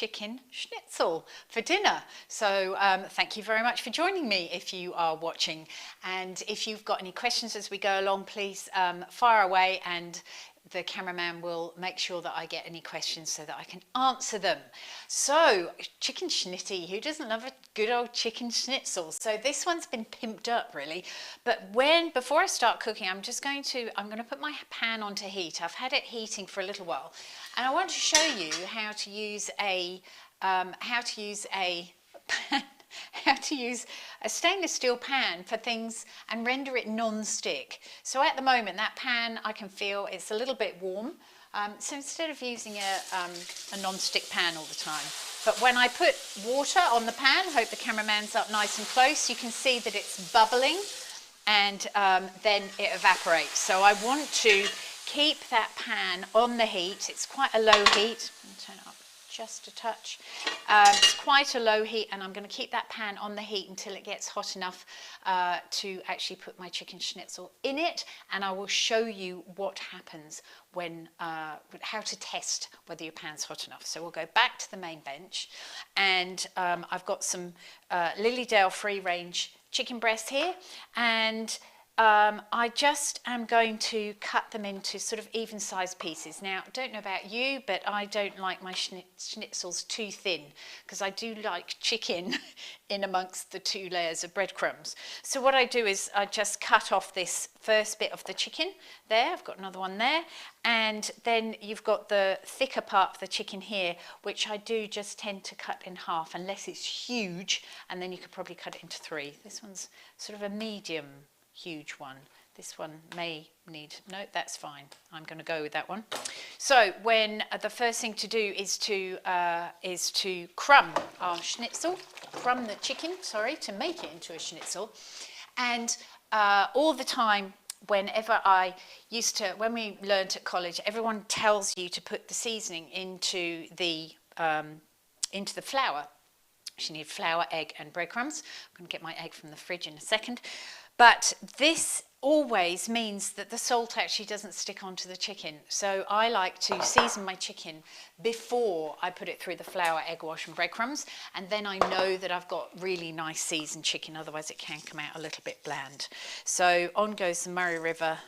chicken schnitzel for dinner. So thank you very much for joining me if you are watching. And if you've got any questions as we go along, please fire away, and the cameraman will make sure that I get any questions so that I can answer them. So, chicken schnitty, who doesn't love a good old chicken schnitzel? So this one's been pimped up really, but before I start cooking, I'm going to put my pan onto heat. I've had it heating for a little while, and I want to show you how to use a stainless steel pan for things and render it non-stick. So at the moment that pan, I can feel it's a little bit warm. So instead of using a non-stick pan all the time, but when I put water on the pan, I hope the cameraman's up nice and close, you can see that it's bubbling, and then it evaporates. So I want to keep that pan on the heat. It's quite a low heat. Turn it up just a touch. It's quite a low heat, and I'm going to keep that pan on the heat until it gets hot enough to actually put my chicken schnitzel in it, and I will show you what happens when, how to test whether your pan's hot enough. So we'll go back to the main bench, and I've got some Lilydale free range chicken breasts here, and I just am going to cut them into sort of even sized pieces. Now, I don't know about you, but I don't like my schnitzels too thin, because I do like chicken in amongst the 2 layers of breadcrumbs. So what I do is I just cut off this first bit of the chicken there. I've got another one there, and then you've got the thicker part of the chicken here, which I do just tend to cut in half, unless it's huge, and then you could probably cut it into 3. This one's sort of a medium huge one. This one may need, no, that's fine. I'm going to go with that one. So when the first thing to do is to crumb our schnitzel, crumb the chicken, sorry, to make it into a schnitzel. And all the time, whenever when we learnt at college, everyone tells you to put the seasoning into the flour. You need flour, egg, and breadcrumbs. I'm going to get my egg from the fridge in a second. But this always means that the salt actually doesn't stick onto the chicken. So I like to season my chicken before I put it through the flour, egg wash, and breadcrumbs, and then I know that I've got really nice seasoned chicken, otherwise it can come out a little bit bland. So on goes the Murray River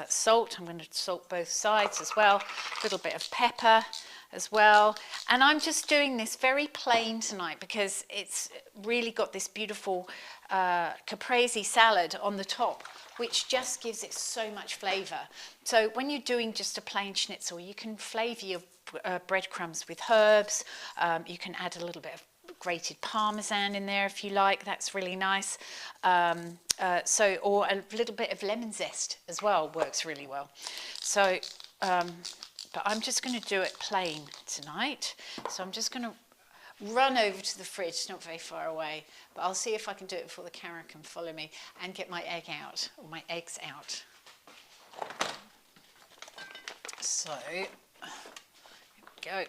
salt. I'm going to salt both sides as well, a little bit of pepper as well, and I'm just doing this very plain tonight because it's really got this beautiful caprese salad on the top, which just gives it so much flavour. So when you're doing just a plain schnitzel, you can flavour your breadcrumbs with herbs. You can add a little bit of grated parmesan in there if you like. That's really nice. Or a little bit of lemon zest as well works really well. So but I'm just going to do it plain tonight. So I'm just going to run over to the fridge, it's not very far away, but I'll see if I can do it before the camera can follow me, and get my egg out, or my eggs out. So, here we go.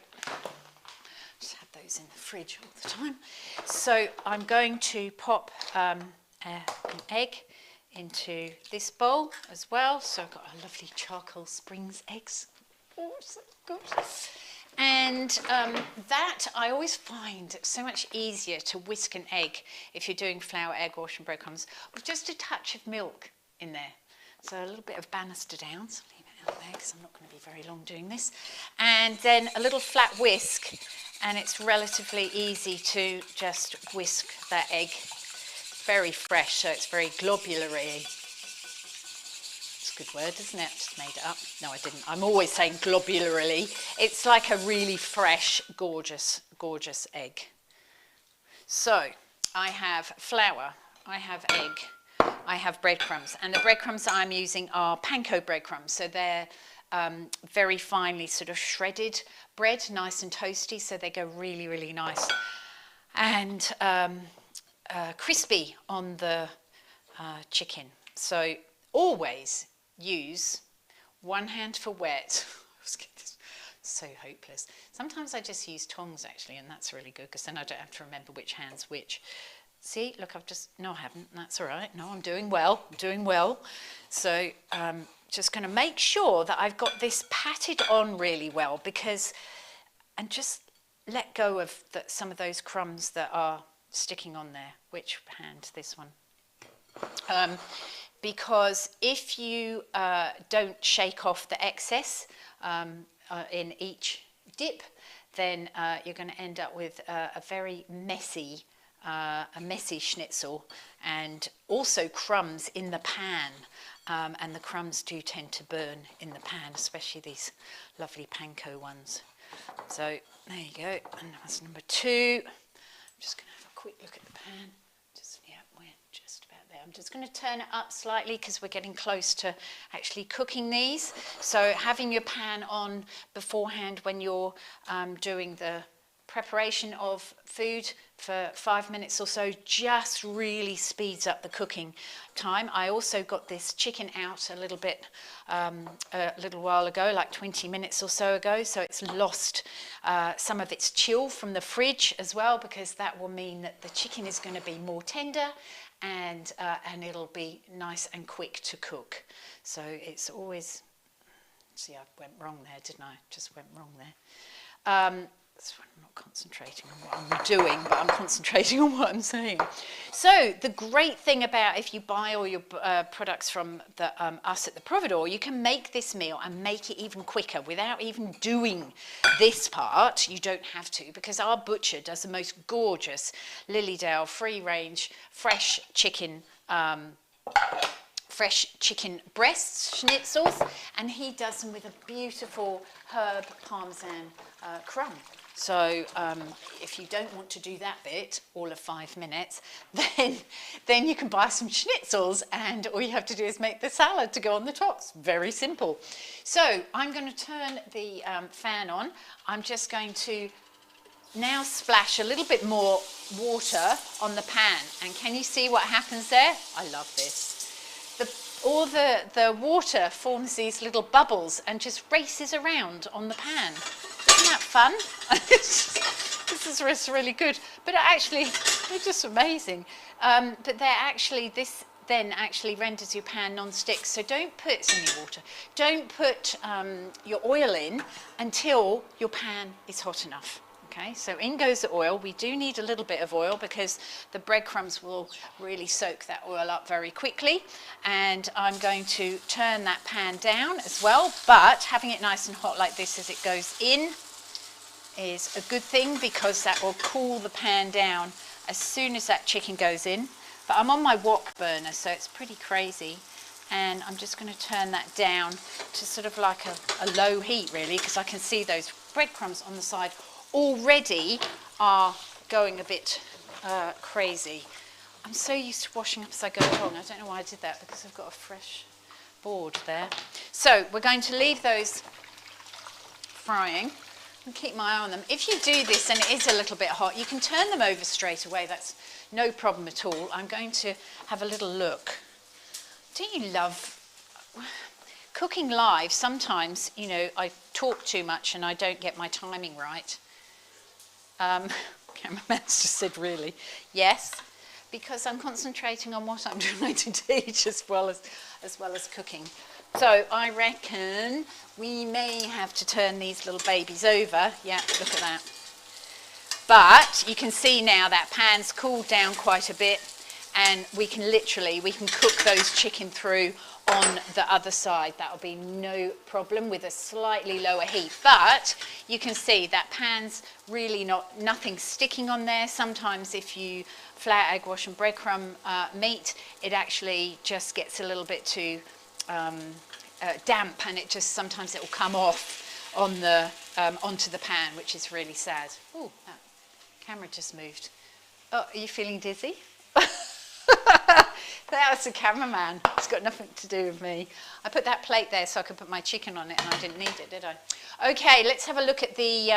Just have those in the fridge all the time. So I'm going to pop an egg into this bowl as well. So I've got a lovely charcoal Springs eggs. Oh, so good. And that I always find so much easier to whisk an egg if you're doing flour, egg wash, and breadcrumbs, with just a touch of milk in there. So a little bit of banister down, so leave it out there because I'm not going to be very long doing this. And then a little flat whisk, and it's relatively easy to just whisk that egg. Very fresh, so it's very globular-y. It's a good word, isn't it? Just made it up. No, I didn't. I'm always saying globularly. It's like a really fresh, gorgeous, gorgeous egg. So I have flour, I have egg, I have breadcrumbs, and the breadcrumbs I'm using are panko breadcrumbs. So they're very finely sort of shredded bread, nice and toasty, so they go really, really nice. And crispy on the chicken. So always use one hand for wet. So hopeless. Sometimes I just use tongs actually, and that's really good because then I don't have to remember which hand's which. See, look, no, I haven't. That's all right. No, I'm doing well. I'm doing well. So just going to make sure that I've got this patted on really well, because, and just let go of some of those crumbs that are sticking on there. Which hand? This one. Because if you don't shake off the excess in each dip, then you're going to end up with a very messy schnitzel, and also crumbs in the pan. And the crumbs do tend to burn in the pan, especially these lovely panko ones. So there you go, and that's number 2. I'm just going to have a quick look at the pan. We're just about there. I'm just going to turn it up slightly because we're getting close to actually cooking these. So having your pan on beforehand when you're doing the preparation of food for 5 minutes or so just really speeds up the cooking time. I also got this chicken out a little bit a little while ago, like 20 minutes or so ago, so it's lost some of its chill from the fridge as well, because that will mean that the chicken is going to be more tender and it'll be nice and quick to cook. So it's always, see, I went wrong there, didn't I? Just went wrong there. So I'm not concentrating on what I'm doing, but I'm concentrating on what I'm saying. So the great thing about if you buy all your products from us at the Providore, you can make this meal and make it even quicker without even doing this part. You don't have to, because our butcher does the most gorgeous Lilydale free-range fresh chicken breasts, schnitzels, and he does them with a beautiful herb parmesan crumb. So if you don't want to do that bit, all of 5 minutes, then you can buy some schnitzels, and all you have to do is make the salad to go on the top. It's very simple. So I'm going to turn the fan on. I'm just going to now splash a little bit more water on the pan, and can you see what happens there? I love this. All the water forms these little bubbles and just races around on the pan. Isn't that fun? This is really good. But actually, they're just amazing. But this then actually renders your pan non-stick. So don't put any water. Don't put your oil in until your pan is hot enough. Okay, so in goes the oil. We do need a little bit of oil because the breadcrumbs will really soak that oil up very quickly. And I'm going to turn that pan down as well, but having it nice and hot like this as it goes in is a good thing, because that will cool the pan down as soon as that chicken goes in. But I'm on my wok burner, so it's pretty crazy. And I'm just going to turn that down to sort of like a low heat, really, because I can see those breadcrumbs on the side already are going a bit crazy. I'm so used to washing up as I go along. I don't know why I did that, because I've got a fresh board there. So we're going to leave those frying and keep my eye on them. If you do this and it is a little bit hot, you can turn them over straight away. That's no problem at all. I'm going to have a little look. Don't you love cooking live? Sometimes, you know, I talk too much and I don't get my timing right. Cameraman's just said, really? Yes, because I'm concentrating on what I'm trying to teach as well as cooking. So I reckon we may have to turn these little babies over. Yeah, look at that. But you can see now that pan's cooled down quite a bit, and we can cook those chicken through on the other side. That'll be no problem with a slightly lower heat. But you can see that pan's really nothing sticking on there. Sometimes if you flour, egg wash and breadcrumb meat, it actually just gets a little bit too damp, and sometimes it will come off on the onto the pan, which is really sad. Oh, that camera just moved. Oh, are you feeling dizzy? That's the cameraman. It's got nothing to do with me. I put that plate there so I could put my chicken on it, and I didn't need it, did I? Okay, let's have a look at the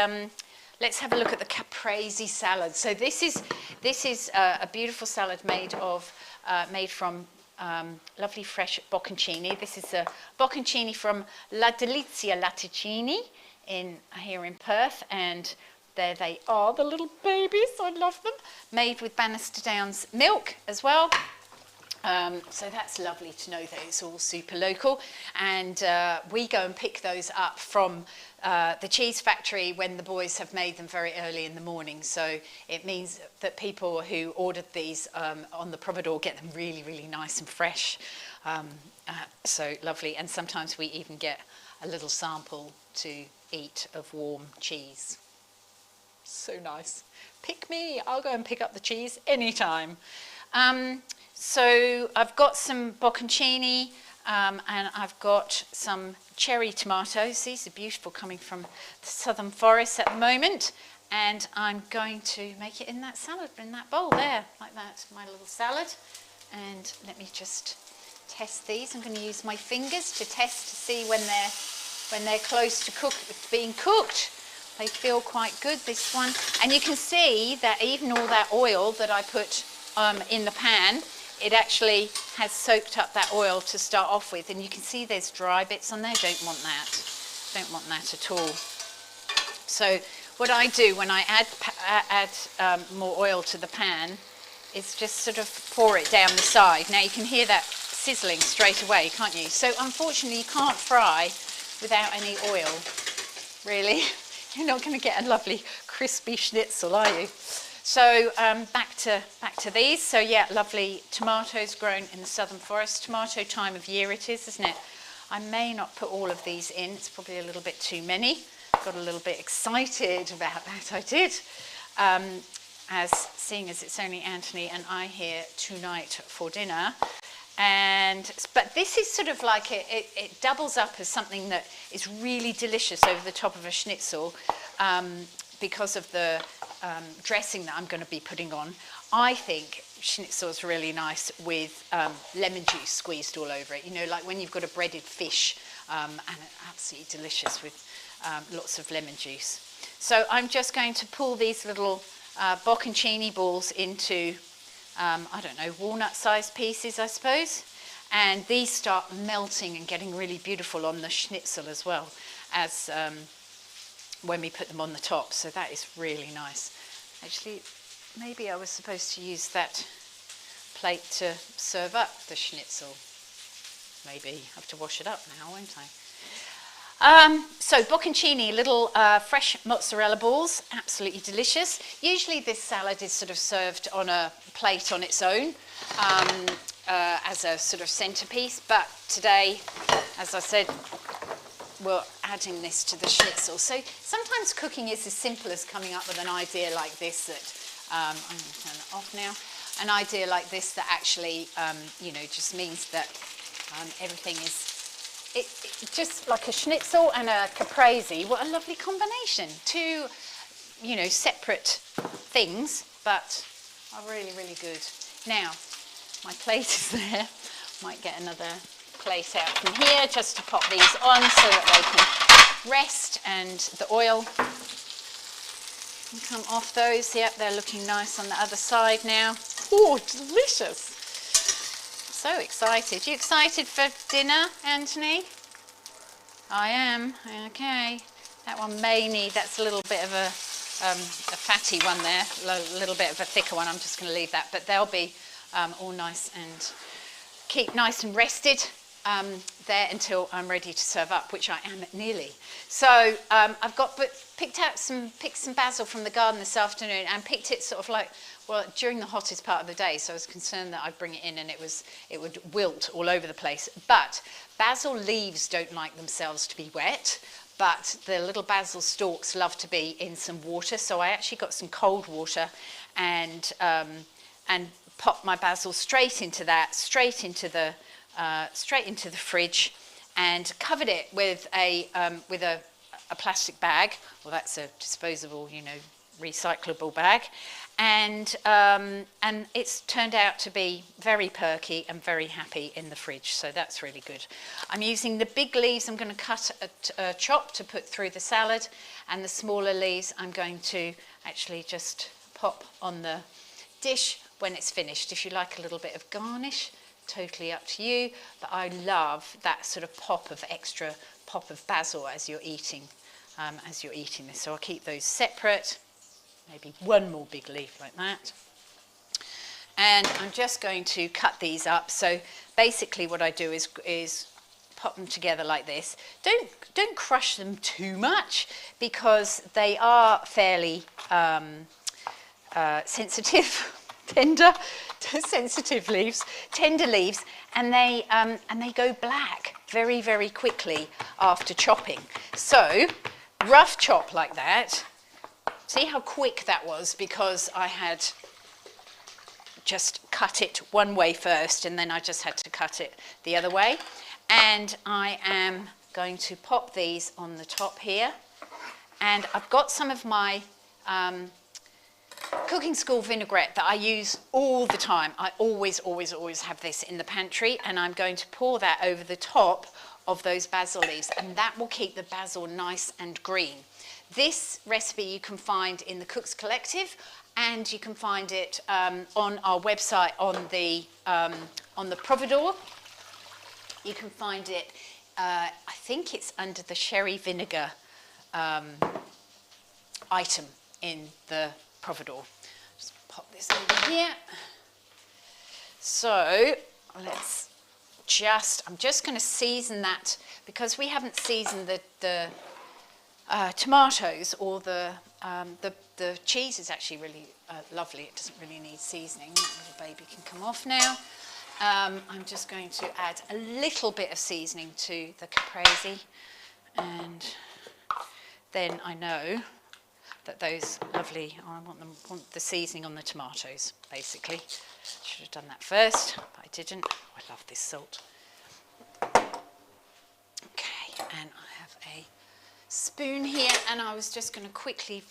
caprese salad. So this is a beautiful salad made from lovely fresh bocconcini. This is a bocconcini from La Delizia Latticini here in Perth, and there they are, the little babies. I love them. Made with Bannister Downs milk as well. So that's lovely to know that it's all super local, and we go and pick those up from the cheese factory when the boys have made them very early in the morning. So it means that people who ordered these on the providor get them really, really nice and fresh. So lovely, and sometimes we even get a little sample to eat of warm cheese. So nice. Pick me, I'll go and pick up the cheese anytime. So I've got some bocconcini and I've got some cherry tomatoes. These are beautiful, coming from the southern forest at the moment. And I'm going to make it in that salad, in that bowl there, like that, my little salad. And let me just test these. I'm going to use my fingers to test to see when they're close to being cooked. They feel quite good, this one. And you can see that even all that oil that I put in the pan, it actually has soaked up that oil to start off with, and you can see there's dry bits on there. Don't want that at all. So what I do when I add more oil to the pan is just sort of pour it down the side. Now you can hear that sizzling straight away, can't you? So unfortunately you can't fry without any oil, really. You're not going to get a lovely crispy schnitzel, are you? So back to these. So yeah, lovely tomatoes grown in the southern forest. Tomato time of year it is, isn't it? I may not put all of these in. It's probably a little bit too many. Got a little bit excited about that, I did. Seeing as it's only Anthony and I here tonight for dinner. But this is sort of like, it doubles up as something that is really delicious over the top of a schnitzel. Because of the dressing that I'm going to be putting on. I think schnitzel is really nice with lemon juice squeezed all over it. You know, like when you've got a breaded fish, and absolutely delicious with lots of lemon juice. So I'm just going to pull these little bocconcini balls into, I don't know, walnut-sized pieces, I suppose. And these start melting and getting really beautiful on the schnitzel as well as when we put them on the top. So that is really nice. Actually, maybe I was supposed to use that plate to serve up the schnitzel. Maybe I have to wash it up now, won't I? So bocconcini, little fresh mozzarella balls, absolutely delicious. Usually this salad is sort of served on a plate on its own as a sort of centerpiece, but today, as I said, we're adding this to the schnitzel. So sometimes cooking is as simple as coming up with an idea like this that, I'm going to turn it off now, an idea like this that actually, you know, just means that everything is, just like a schnitzel and a caprese. What a lovely combination. Two, you know, separate things, but are really, really good. Now, my plate is there. Might get another plate out from here just to pop these on so that they can rest and the oil can come off those. Yep, they're looking nice on the other side now. Oh, delicious. So excited. You excited for dinner, Anthony? I am. Okay. That one may need, that's a little bit of a fatty one there, a little bit of a thicker one. I'm just going to leave that, but they'll be all nice and keep nice and rested there until I'm ready to serve up, which I am nearly. So I've picked some basil from the garden this afternoon and picked it sort of like, well, during the hottest part of the day, so I was concerned that I'd bring it in and it would wilt all over the place. But basil leaves don't like themselves to be wet, but the little basil stalks love to be in some water. So I actually got some cold water and popped my basil straight into the fridge, and covered it with a plastic bag. Well, that's a disposable, you know, recyclable bag, and it's turned out to be very perky and very happy in the fridge. So that's really good. I'm using the big leaves. I'm going to cut a chop to put through the salad, and the smaller leaves I'm going to actually just pop on the dish when it's finished. If you like a little bit of garnish, totally up to you, but I love that sort of extra pop of basil as you're eating this. So I'll keep those separate, maybe one more big leaf like that. And I'm just going to cut these up. So basically what I do is pop them together like this. Don't crush them too much because they are fairly sensitive, tender leaves, and they go black very, very quickly after chopping. So rough chop like that. See how quick that was because I had just cut it one way first and then I just had to cut it the other way. And I am going to pop these on the top here. And I've got some of my cooking school vinaigrette that I use all the time. I always have this in the pantry, and I'm going to pour that over the top of those basil leaves, and that will keep the basil nice and green. This recipe you can find in the Cooks Collective, and you can find it on our website on the Providore. You can find it, I think it's under the sherry vinegar item in the Providore. Just pop this over here. So I'm just going to season that because we haven't seasoned the tomatoes, or the cheese is actually really lovely. It doesn't really need seasoning. That little baby can come off now. I'm just going to add a little bit of seasoning to the caprese, and then I know that those lovely, I want the seasoning on the tomatoes, basically. Should have done that first, but I didn't. Oh, I love this salt. Okay, and I have a spoon here, and I was just going to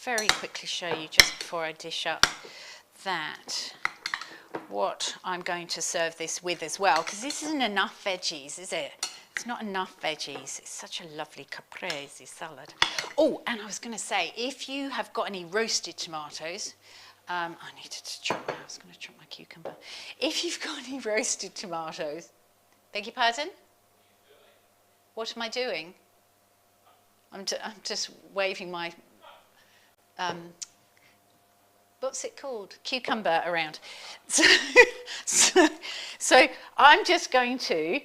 very quickly show you just before I dish up that what I'm going to serve this with as well, because this isn't enough veggies, is it? It's not enough veggies. It's such a lovely caprese salad. Oh, and I was going to say, if you have got any roasted tomatoes, I needed to chop. I was going to chop my cucumber. If you've got any roasted tomatoes, beg your pardon? What am I doing? I'm just waving my what's it called? Cucumber around. So I'm just going to,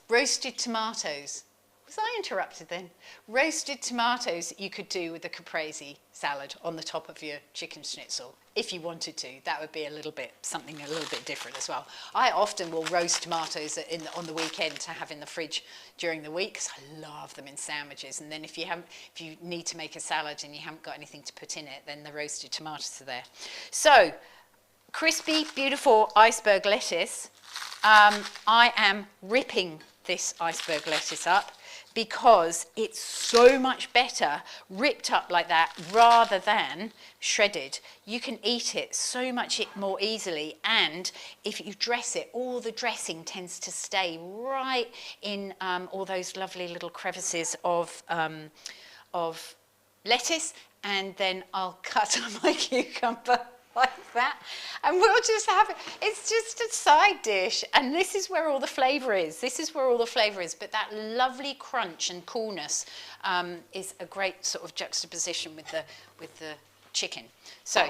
roasted tomatoes. Was I interrupted then? Roasted tomatoes you could do with the caprese salad on the top of your chicken schnitzel. If you wanted to, that would be something a little bit different as well. I often will roast tomatoes on the weekend to have in the fridge during the week because I love them in sandwiches. And then if you need to make a salad and you haven't got anything to put in it, then the roasted tomatoes are there. So, crispy, beautiful iceberg lettuce. I am ripping this iceberg lettuce up because it's so much better ripped up like that rather than shredded. You can eat it so much more easily, and if you dress it, all the dressing tends to stay right in all those lovely little crevices of lettuce, and then I'll cut up my cucumber like that, and we'll just have it. It's just a side dish, and this is where all the flavour is. But that lovely crunch and coolness is a great sort of juxtaposition with the chicken. So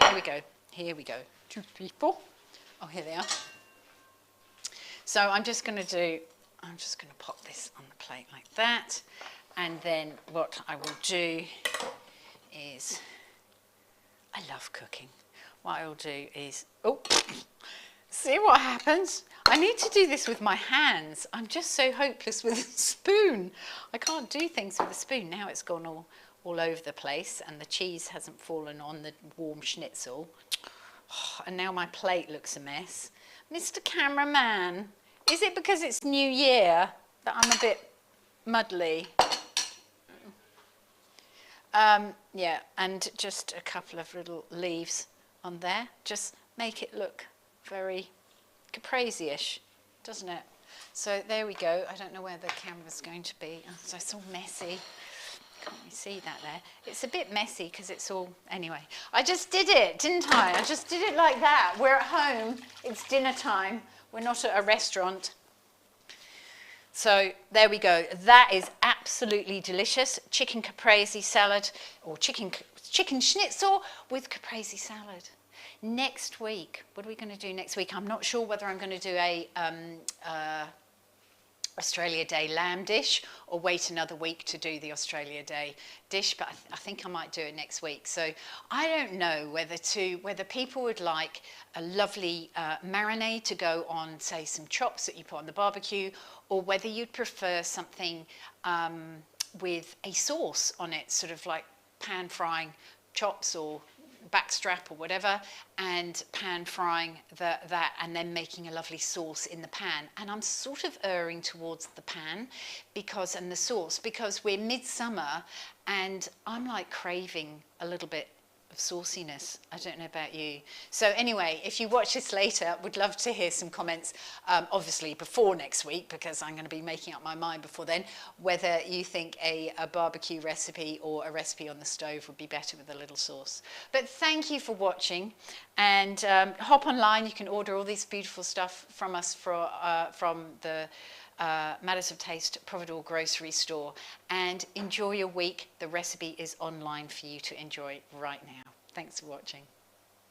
here we go. 2, 3, 4. Oh, here they are. So I'm just going to pop this on the plate like that, and then what I will do is, I love cooking. What I'll do is, see what happens? I need to do this with my hands. I'm just so hopeless with a spoon. I can't do things with a spoon. Now it's gone all over the place, and the cheese hasn't fallen on the warm schnitzel. And now my plate looks a mess. Mr. Cameraman, is it because it's New Year that I'm a bit muddly? Yeah, and just a couple of little leaves on there, just make it look very caprese-ish, doesn't it? So there we go. I don't know where the camera's going to be. Oh, so it's all messy. Can't you see that there? It's a bit messy because it's all, anyway. I just did it, didn't I? I just did it like that. We're at home. It's dinner time. We're not at a restaurant. So there we go. That is absolutely delicious. Chicken caprese salad, or chicken schnitzel with caprese salad. Next week, what are we going to do next week? I'm not sure whether I'm going to do a Australia Day lamb dish or wait another week to do the Australia Day dish, but I think I might do it next week. So I don't know whether people would like a lovely marinade to go on, say, some chops that you put on the barbecue, or whether you'd prefer something with a sauce on it, sort of like pan frying chops or backstrap or whatever, and pan frying that and then making a lovely sauce in the pan. And I'm sort of erring towards the pan and the sauce, because we're midsummer and I'm like craving a little bit of sauciness. I don't know about you. So anyway, if you watch this later, would love to hear some comments, obviously before next week, because I'm going to be making up my mind before then, whether you think a barbecue recipe or a recipe on the stove would be better with a little sauce. But thank you for watching, and hop online. You can order all this beautiful stuff from us from the Matters of Taste Providore grocery store, and enjoy your week. The recipe is online for you to enjoy right now. Thanks for watching.